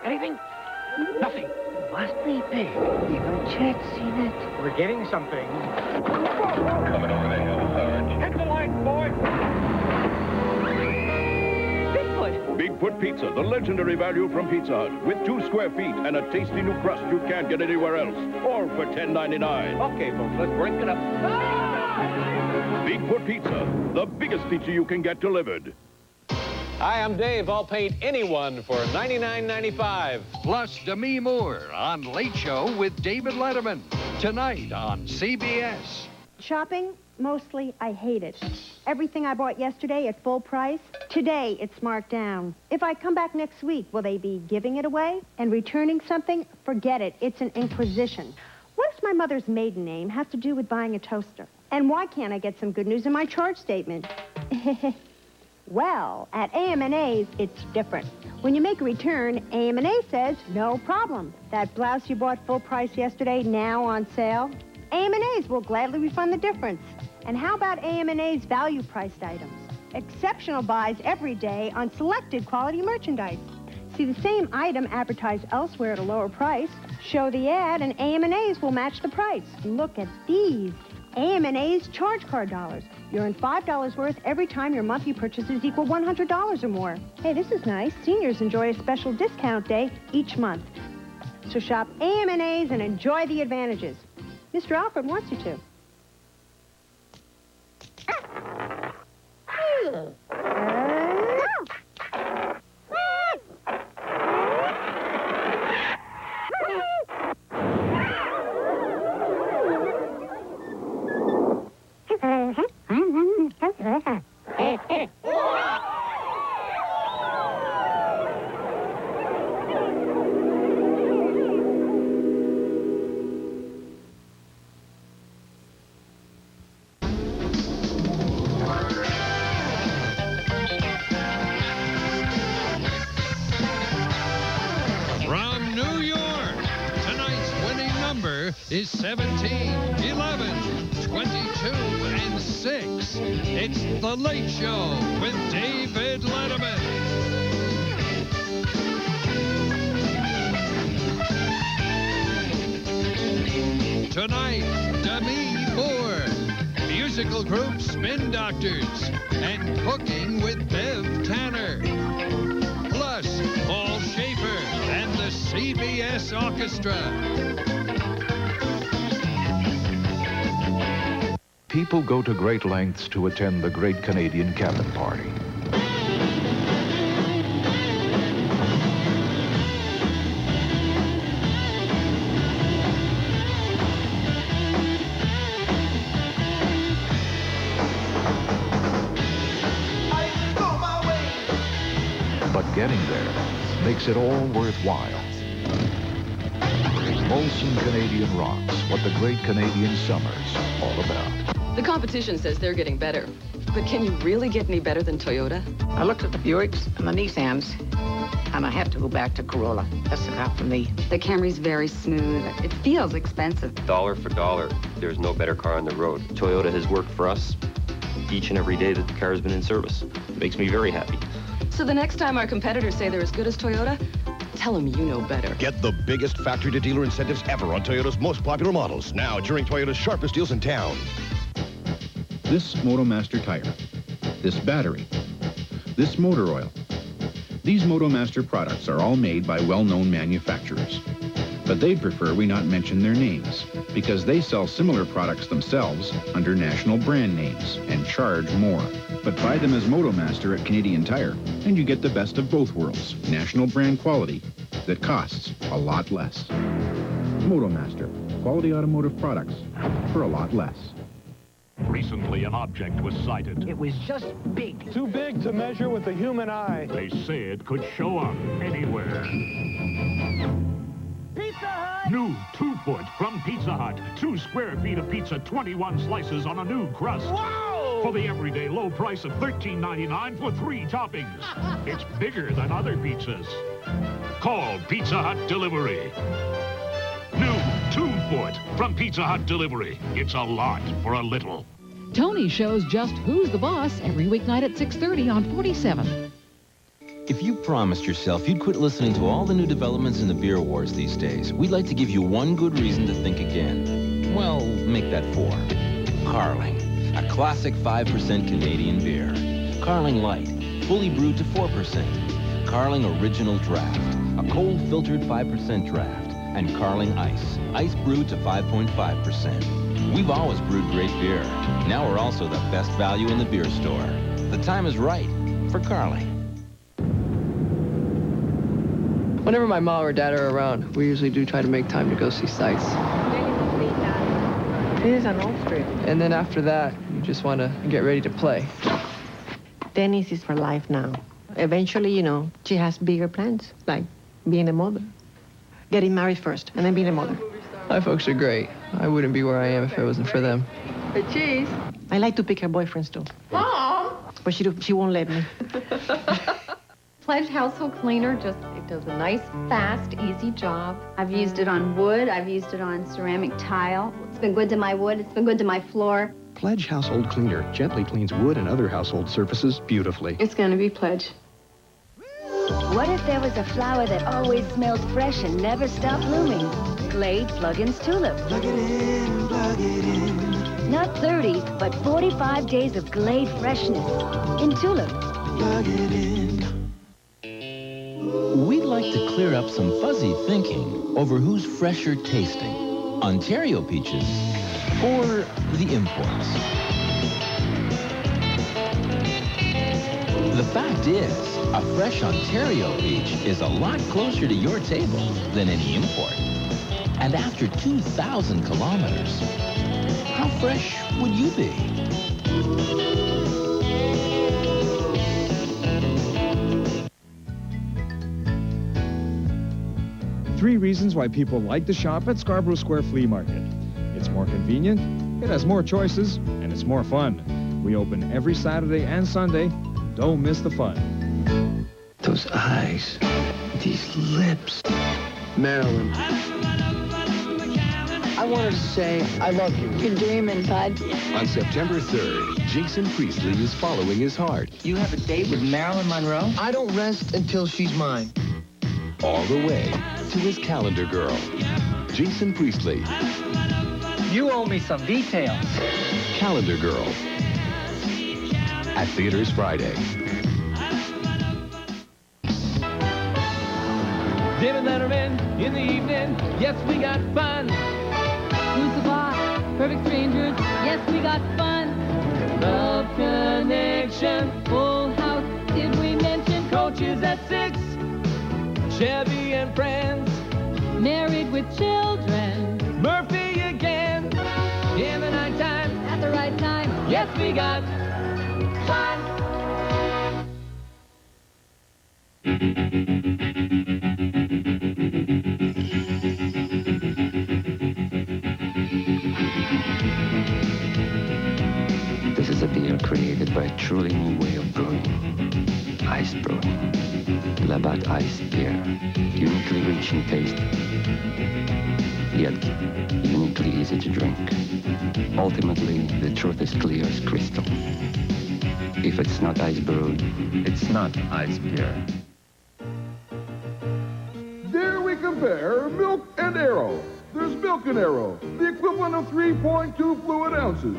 Anything? Nothing. Must be big. Even Chet's seen it. We're getting something. Coming over the hill, Sarge. Hit the light, boy. Bigfoot Pizza, the legendary value from Pizza Hut, with 2 square feet and a tasty new crust you can't get anywhere else, all for $10.99. Okay, folks, let's break it up. Bigfoot Pizza, the biggest pizza you can get delivered. Hi, I'm Dave. I'll paint anyone for $99.95. Plus Demi Moore on Late Show with David Letterman. Tonight on CBS. Shopping, mostly I hate it. Everything I bought yesterday at full price, today it's marked down. If I come back next week, will they be giving it away? And returning something? Forget it. It's an inquisition. What does my mother's maiden name have to do with buying a toaster? And why can't I get some good news in my charge statement? Well, at AM&A's, it's different. When you make a return, AM&A says, no problem. That blouse you bought full price yesterday, now on sale? AM&A's will gladly refund the difference. And how about AM&A's value-priced items? Exceptional buys every day on selected quality merchandise. See the same item advertised elsewhere at a lower price. Show the ad, and AM&A's will match the price. Look at these. AM&A's charge card dollars. You earn $5 worth every time your monthly purchases equal $100 or more. Hey, this is nice. Seniors enjoy a special discount day each month. So shop AM&A's and enjoy the advantages. Mr. Alfred wants you to. From New York, tonight's winning number is 17, 11, 22, and 6. It's The Late Show with David Letterman. Tonight, Demi Moore, musical group Spin Doctors, and Cooking with Bev Tanner. Plus, Paul Schaefer and the CBS Orchestra. People go to great lengths to attend the Great Canadian Cabin Party. But getting there makes it all worthwhile. Molson Canadian rocks, what the Great Canadian Summer's all about. The competition says they're getting better. But can you really get any better than Toyota? I looked at the Buicks and the Nissans, and I have to go back to Corolla. That's the car for me. The Camry's very smooth. It feels expensive. Dollar for dollar, there's no better car on the road. Toyota has worked for us each and every day that the car has been in service. It makes me very happy. So the next time our competitors say they're as good as Toyota, tell them you know better. Get the biggest factory-to-dealer incentives ever on Toyota's most popular models. Now, during Toyota's sharpest deals in town. This MotoMaster tire, this battery, this motor oil. These MotoMaster products are all made by well-known manufacturers. But they'd prefer we not mention their names because they sell similar products themselves under national brand names and charge more. But buy them as MotoMaster at Canadian Tire and you get the best of both worlds. National brand quality that costs a lot less. MotoMaster, quality automotive products for a lot less. Recently, an object was sighted. It was just big. Too big to measure with the human eye. They say it could show up anywhere. Pizza Hut! New 2-foot from Pizza Hut. 2 square feet of pizza, 21 slices on a new crust. Wow! For the everyday low price of $13.99 for 3 toppings. It's bigger than other pizzas. Call Pizza Hut Delivery. New 2-foot from Pizza Hut Delivery. It's a lot for a little. Tony shows just who's the boss every weeknight at 6:30 on 47. If you promised yourself you'd quit listening to all the new developments in the beer wars these days, we'd like to give you one good reason to think again. Well, make that 4. Carling, a classic 5% Canadian beer. Carling Light, fully brewed to 4%. Carling Original Draft, a cold filtered 5% draft. And Carling Ice, ice brewed to 5.5%. We've always brewed great beer. Now we're also the best value in the beer store. The time is right for Carling. Whenever my mom or dad are around, we usually do try to make time to go see sights. It is on Old Street. And then after that, you just want to get ready to play. Dennis is for life now. Eventually, you know, she has bigger plans, like being a mother. Getting married first, and then being a mother. My folks are great. I wouldn't be where I am if it wasn't for them. Hey, cheese. I like to pick her boyfriends, too. Mom! But she won't let me. Pledge household cleaner it does a nice, fast, easy job. I've used it on wood. I've used it on ceramic tile. It's been good to my wood. It's been good to my floor. Pledge household cleaner gently cleans wood and other household surfaces beautifully. It's going to be Pledge. What if there was a flower that always smelled fresh and never stopped blooming? Glade Plug-in's Tulip. Plug it in, plug it in. Not 30, but 45 days of Glade freshness in Tulip. Plug it in. We'd like to clear up some fuzzy thinking over who's fresher tasting, Ontario peaches or the imports. The fact is, a fresh Ontario peach is a lot closer to your table than any import. And after 2,000 kilometers, how fresh would you be? Three reasons why people like to shop at Scarborough Square Flea Market. It's more convenient, it has more choices, and it's more fun. We open every Saturday and Sunday. Don't miss the fun. Those eyes, these lips. Marilyn. I wanted to say, I love you. You're dreaming, bud. On September 3rd, Jason Priestley is following his heart. You have a date with Marilyn Monroe? I don't rest until she's mine. All the way to his calendar girl, Jason Priestley. You owe me some details. Calendar Girl. At theaters Friday. David Letterman in the evening. Yes, we got fun. Who's the boss? Perfect strangers. Yes, we got fun. Love Connection. Full house. Did we mention Coaches at 6. Chevy and Friends. Married with children. Murphy again. In the nighttime. At the right time. Yes, we got fun. This is a beer created by a truly new way of brewing. Ice brewing. Labatt Ice Beer. Uniquely rich in taste, yet uniquely easy to drink. Ultimately, the truth is clear as crystal. If it's not ice brewed, it's not ice beer. There we compare milk and Aero. There's milk in Aero, the equivalent of 3.2 fluid ounces.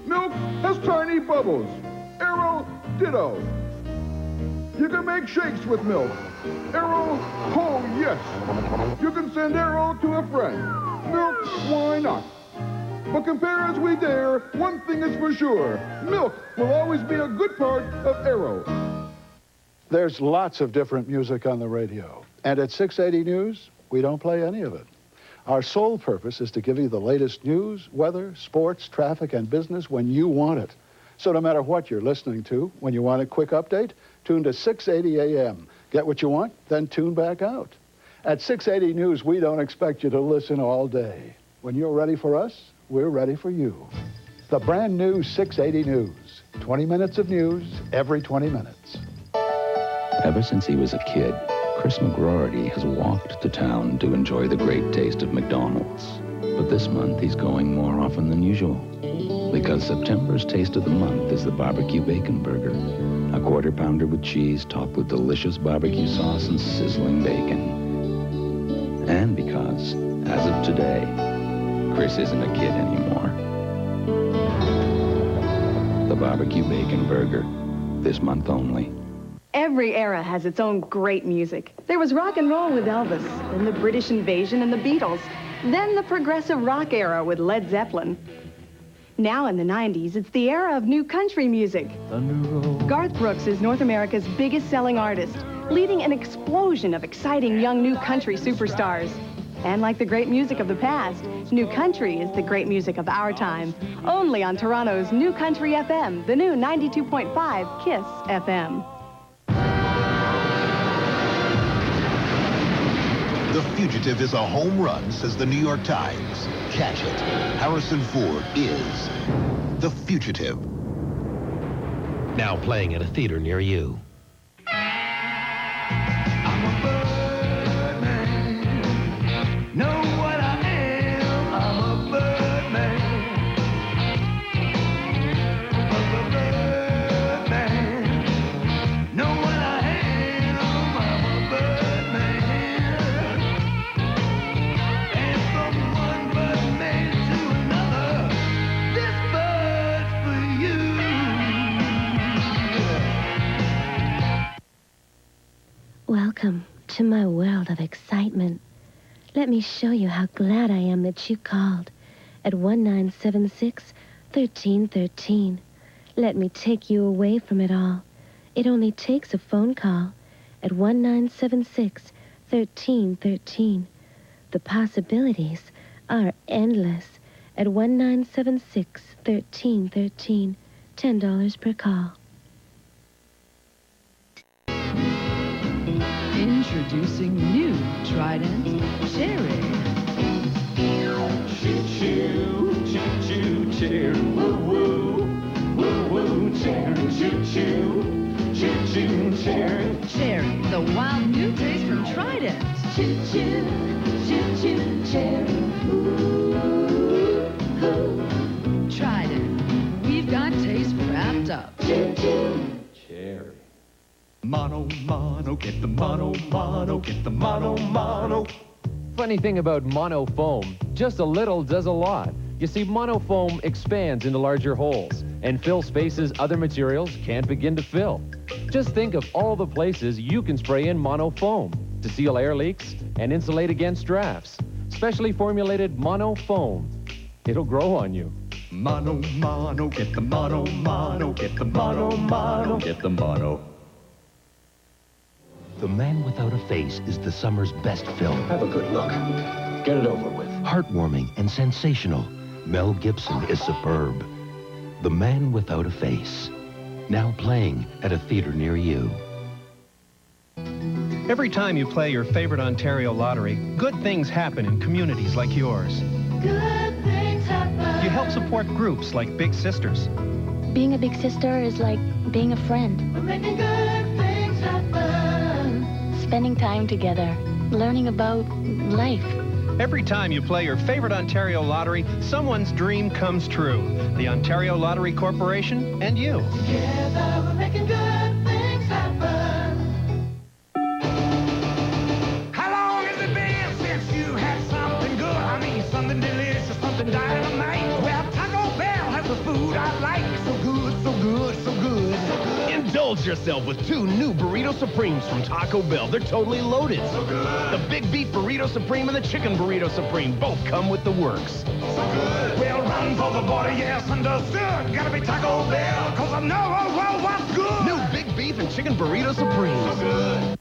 Milk has tiny bubbles. Aero, ditto. You can make shakes with milk. Aero, oh yes. You can send Aero to a friend. Milk, why not? But compare as we dare, one thing is for sure. Milk will always be a good part of Aero. There's lots of different music on the radio. And at 680 News, we don't play any of it. Our sole purpose is to give you the latest news, weather, sports, traffic, and business when you want it. So no matter what you're listening to, when you want a quick update, tune to 680 AM. Get what you want, then tune back out. At 680 News, we don't expect you to listen all day. When you're ready for us, we're ready for you. The brand new 680 News. 20 minutes of news every 20 minutes. Ever since he was a kid, Chris McGroarty has walked to town to enjoy the great taste of McDonald's. But this month, he's going more often than usual. Because September's taste of the month is the barbecue bacon burger. A quarter pounder with cheese topped with delicious barbecue sauce and sizzling bacon. And because, as of today, Chris isn't a kid anymore. The barbecue bacon burger, this month only. Every era has its own great music. There was rock and roll with Elvis, then the British invasion and the Beatles, then the progressive rock era with Led Zeppelin. Now in the 90s, it's the era of new country music. Garth Brooks is North America's biggest selling artist, leading an explosion of exciting young new country superstars. And like the great music of the past, new country is the great music of our time. Only on Toronto's New Country FM, the new 92.5 KISS FM. The Fugitive is a home run, says the New York Times. Catch it. Harrison Ford is The Fugitive. Now playing at a theater near you. Know what I am, I'm a birdman. I'm a birdman. Know what I am, I'm a birdman. And from one birdman to another, this bird's for you. Welcome to my world of excitement. Let me show you how glad I am that you called at 1976-1313. Let me take you away from it all. It only takes a phone call at 1976-1313. The possibilities are endless at 1976-1313. $10 per call. Introducing new Trident Cherry. Choo-choo, choo-choo, cherry, woo-woo, woo-woo, cherry, choo-choo, choo-choo, cherry. Cherry, the wild new taste from Trident. Choo-choo, choo-choo, cherry, ooh-hoo. Trident, we've got taste wrapped up. Choo-choo. Cherry. Mono, mono, get the mono, mono, get the mono, mono. Funny thing about monofoam, just a little does a lot. You see, monofoam expands into larger holes and fills spaces other materials can't begin to fill. Just think of all the places you can spray in monofoam to seal air leaks and insulate against drafts. Specially formulated monofoam. It'll grow on you. Mono, mono, get the mono, mono, get the mono, mono, get the mono. The Man Without a Face is the summer's best film. Have a good look. Get it over with. Heartwarming and sensational. Mel Gibson is superb. The Man Without a Face. Now playing at a theater near you. Every time you play your favorite Ontario lottery, good things happen in communities like yours. Good things happen. You help support groups like Big Sisters. Being a big sister is like being a friend. We're making good things happen. Spending time together, learning about life. Every time you play your favorite Ontario lottery, someone's dream comes true. The Ontario Lottery Corporation and you. Together we're making good things happen. How long has it been since you had something good? I mean, something delicious, something dynamite. Well, Taco Bell has the food I like. So good, so good, so good, so good. Indulge yourself with 2 new Burrito Supremes from Taco Bell. They're totally loaded. So good. The Big Beef Burrito Supreme and the Chicken Burrito Supreme both come with the works. So good. Well, run for the border, yes, understood. Gotta be Taco Bell, cause I know, oh, well, what's good. New Big Beef and Chicken Burrito Supremes. So good.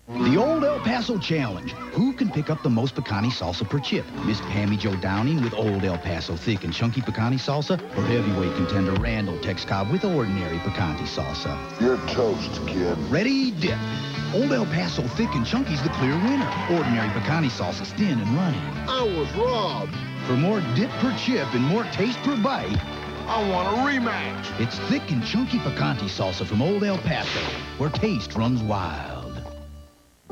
The Old El Paso Challenge. Who can pick up the most picante salsa per chip? Miss Pammy Jo Downing with Old El Paso thick and chunky picante salsa, or heavyweight contender Randall Tex Cobb with ordinary picante salsa? You're toast, kid. Ready, dip. Old El Paso thick and chunky's the clear winner. Ordinary picante salsa's thin and runny. I was robbed. For more dip per chip and more taste per bite, I want a rematch. it's thick and chunky picante salsa from Old El Paso, where taste runs wild.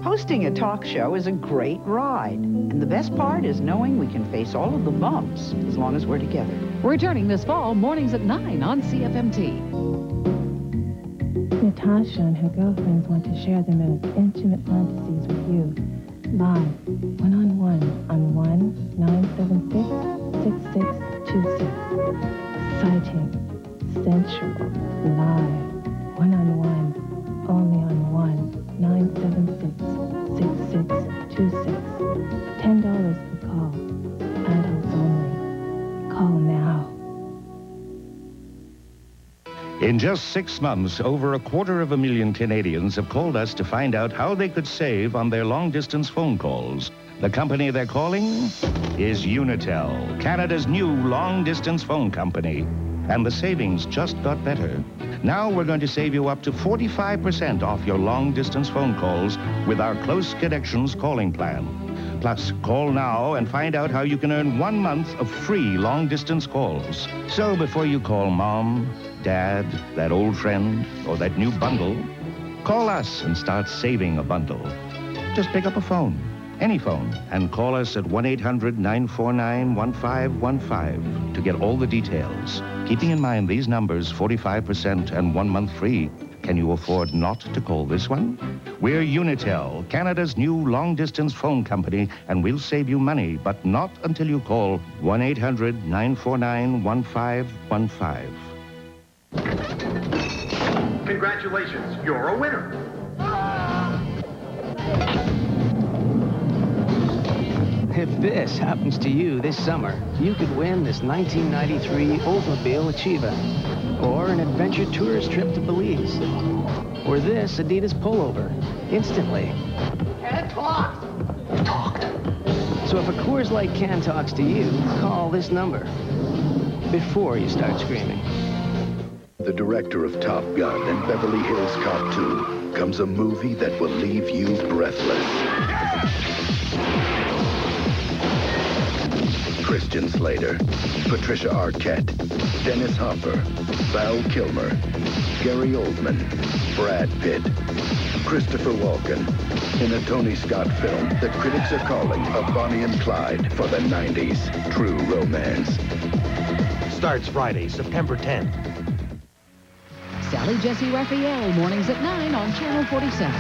Hosting a talk show is a great ride, and the best part is knowing we can face all of the bumps as long as we're together. Returning this fall, mornings at 9 on CFMT. Natasha and her girlfriends want to share their most intimate fantasies with you. Live, one-on-one, on 1-976-6626. Exciting, sensual, live, one-on-one, only on 1-976-6626. $10 per call. Adults only. Call now. In just 6 months, over 250,000 Canadians have called us to find out how they could save on their long-distance phone calls. The company they're calling is Unitel, Canada's new long-distance phone company. And the savings just got better. Now we're going to save you up to 45% off your long-distance phone calls with our Close Connections calling plan. Plus, call now and find out how you can earn 1 month of free long-distance calls. So before you call Mom, Dad, that old friend, or that new bundle, call us and start saving a bundle. Just pick up a phone, any phone, and call us at 1-800-949-1515 to get all the details. Keeping in mind these numbers, 45% and 1 month free, can you afford not to call this one? We're Unitel, Canada's new long-distance phone company, and we'll save you money, but not until you call 1-800-949-1515. Congratulations, you're a winner. If this happens to you this summer, you could win this 1993 Oldsmobile Achieva, or an adventure tourist trip to Belize, or this Adidas pullover, instantly. Ted talks. So if a Coors Light can talks to you, call this number before you start screaming. The director of Top Gun and Beverly Hills Cop 2 comes a movie that will leave you breathless. Christian Slater, Patricia Arquette, Dennis Hopper, Val Kilmer, Gary Oldman, Brad Pitt, Christopher Walken, in a Tony Scott film that critics are calling a Bonnie and Clyde for the 90s true romance. Starts Friday, September 10th. Sally Jesse Raphael, mornings at 9 on Channel 47.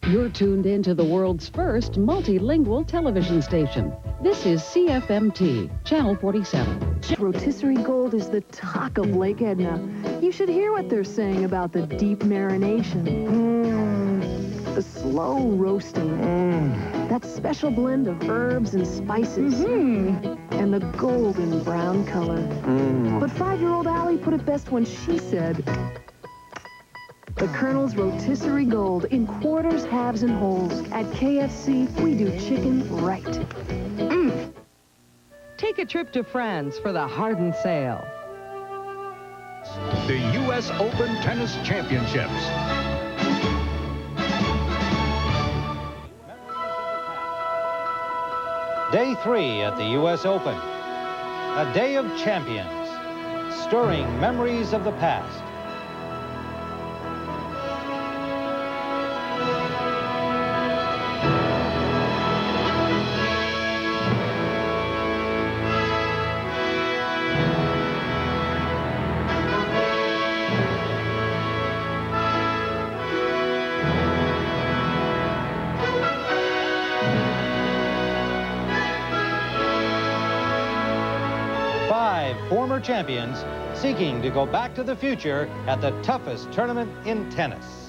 You're tuned in to the world's first multilingual television station. This is CFMT, Channel 47. Rotisserie Gold is the talk of Lake Edna. You should hear what they're saying about the deep marination. The slow roasting. That special blend of herbs and spices. And the golden brown color. But 5-year-old Allie put it best when she said, the Colonel's Rotisserie Gold in quarters, halves, and wholes. At KFC, we do chicken right. Take a trip to France for the Harden Sale. The U.S. Open Tennis Championships. Day 3 at the U.S. Open. A day of champions, stirring memories of the past. Former champions seeking to go back to the future at the toughest tournament in tennis.